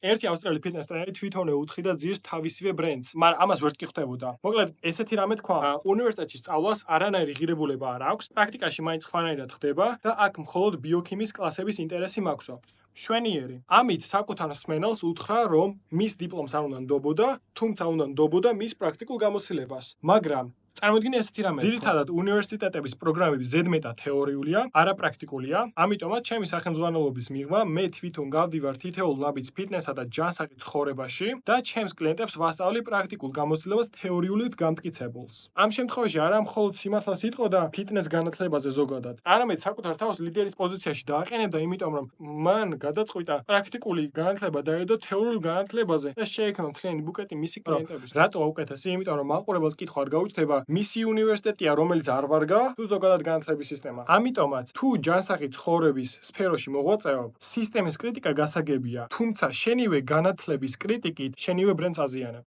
ერთი ავსტრალიელი ფიტნეს ტრენერი თვითონ ეუთხიდა ძირს თავისივე ბრენდს, მაგრამ ამას ვერც კი ხვდებოდა. მოკლედ, ესეთი რამე თქვა, უნივერსიტეტში სწავლას არანაირი ღირებულება არ აქვს, პრაქტიკაში მაინც ხვანაირად ხდება და აქ მხოლოდ ბიოქიმიის კლასების ინტერესი მაქვსო. შვენიერი. ამით საკუთარ მსმენელს უთხრა, რომ მის დიპლომს არ უნდა ნდობოდა, თუმცა უნდა ნდობოდა მის პრაქტიკულ გამოცდილებას. მაგრამ წარმოიდგინე ესეთი რამე. ძირითადად უნივერსიტეტების პროგრამები ზედმეტად თეორიულია, არა პრაქტიკულია. ამიტომაც ჩემი სახელმძღვანელობის მიღმა მე თვითონ გავდივარ თითოეულ ნაბიჯს ფიტნესსა და ჯანსაღი ცხოვრებაში და ჩემს კლიენტებს ვასწავლი პრაქტიკულ გამოცდილებას თეორიულად გამტკიცებულს. ამ შემთხვევაში არა მხოლოდ სიმართლეს იტყოდა ფიტნეს განათლებაზე ზოგადად, არამედ საკუთარ თავს ლიდერის პოზიციაში დააყენებდა, იმიტომ რომ მან გადაწყვიტა პრაქტიკული განათლება დაედო თეორიულ განათლებაზე და შეექმნა მთლიანი ბუკეტი მისი კლიენტების. რატო აუკეთესი? იმიტომ რომ მაყურებელს კითხვა არ გაუჩნდება მისი უნივერსიტეტია, რომელიც არ ვარგა, თუ ზოგადად განათლების სისტემა. ამიტომაც, თუ ჯანსაღი ცხოვრების სფეროში მოღვაწეობ, სისტემის კრიტიკა გასაგებია, თუმცა შენივე განათლების კრიტიკით შენივე ბრენდს აზიანებ.